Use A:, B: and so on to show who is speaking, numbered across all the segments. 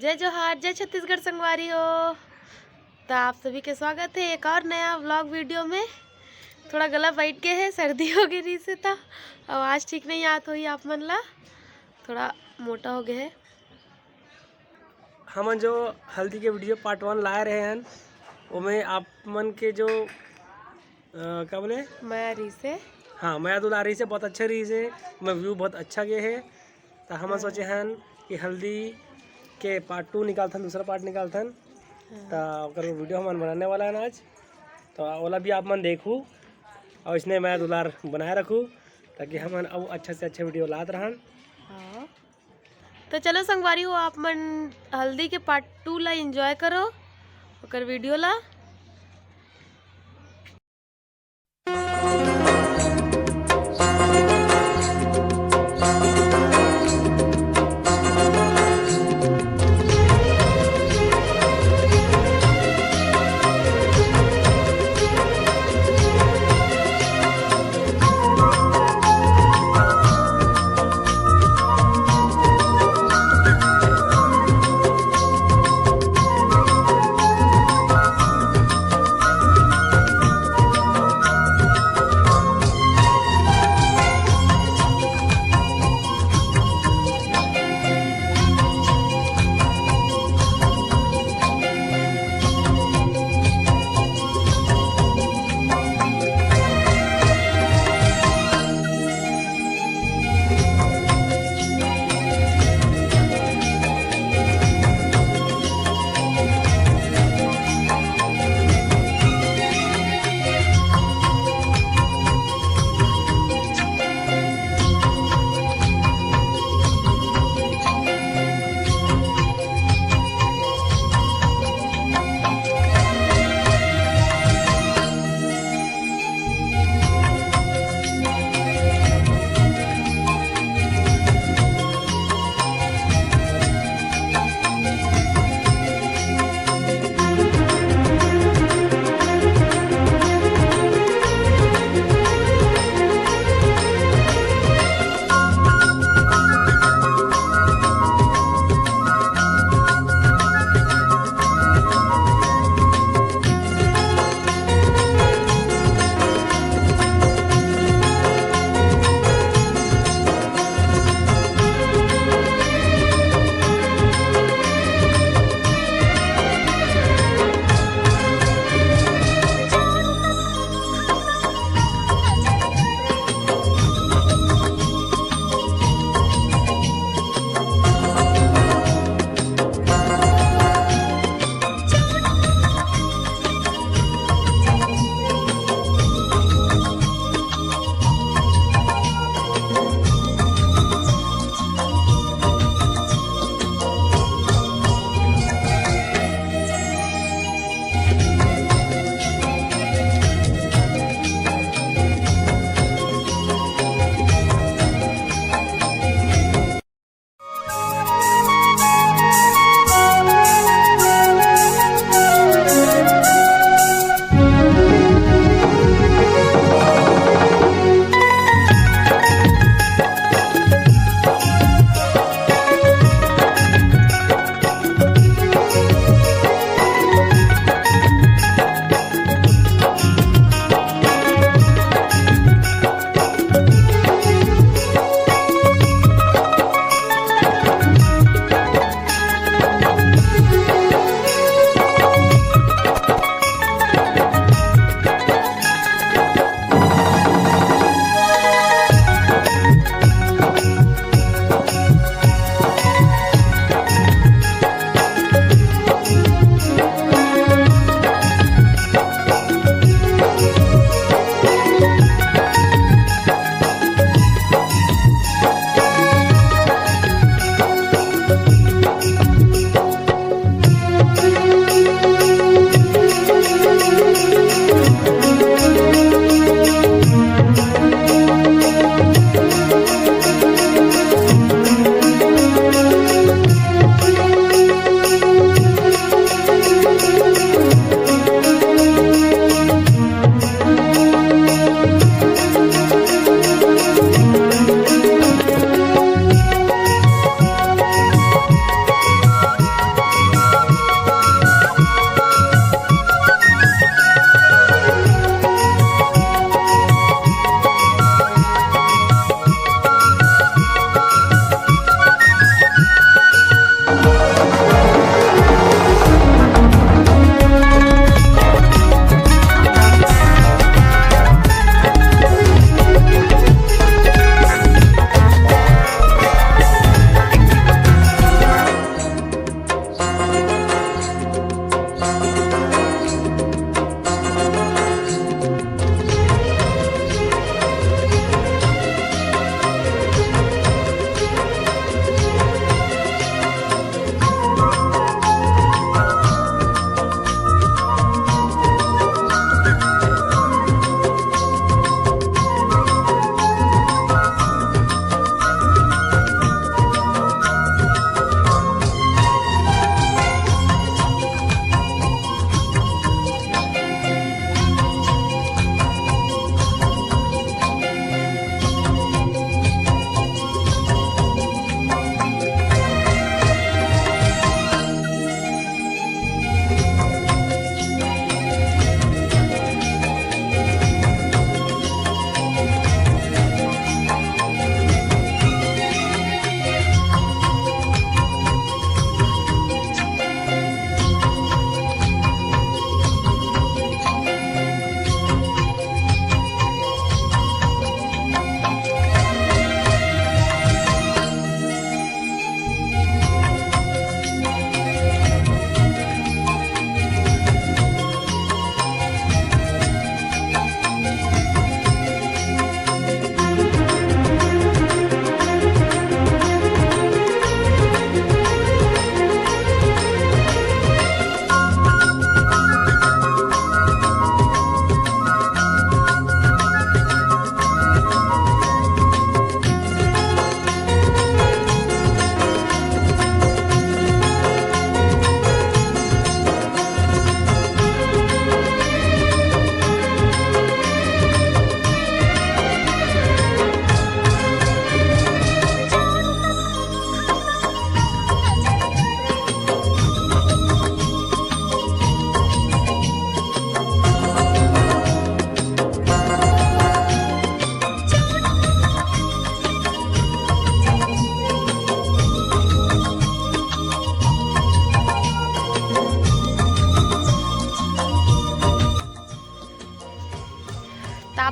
A: जय जोहार, जय छत्तीसगढ़ संगवारी हो। तो आप सभी के स्वागत है एक और नया व्लॉग वीडियो में। थोड़ा गला बैठ के है, सर्दी हो गई रही से था, आवाज़ ठीक नहीं आत हुई आप मन ला, थोड़ा मोटा हो गए है।
B: हम जो हल्दी के वीडियो पार्ट 1 लाए रहे हैं उमें आप मन के जो क्या बोले
A: मैं रही से
B: हाँ मैं दूल्हा रही से बहुत अच्छा रही से मैं व्यू बहुत अच्छा गए है। तो हम सोचे हैं कि हल्दी के पार्ट 2 निकालते हैं, दूसरा पार्ट निकालते हैं। तो वीडियो हम बनाने वाला है आज, तो ओला भी आप मन देखूँ और इसने मैं दुलार बनाए रखूँ ताकि हम अब अच्छा से अच्छा वीडियो लाते रहन।
A: हाँ, तो चलो संगवारी हो, आप मन हल्दी के पार्ट 2 ला एंजॉय करो और वीडियो ला।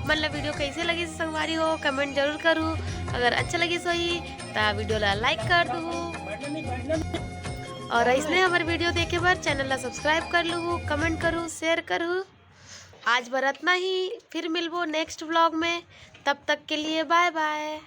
A: आप मन ला वीडियो कैसे लगी संगवारी हो कमेंट जरूर करूँ। अगर अच्छा लगी सोही तो वीडियो ला लाइक कर दूँ और ऐसे हमारे वीडियो देखे बार चैनल ला सब्सक्राइब कर लूँ, कमेंट करूँ, शेयर करूँ। आज बर इतना ही, फिर मिलबो नेक्स्ट व्लॉग में। तब तक के लिए बाय बाय।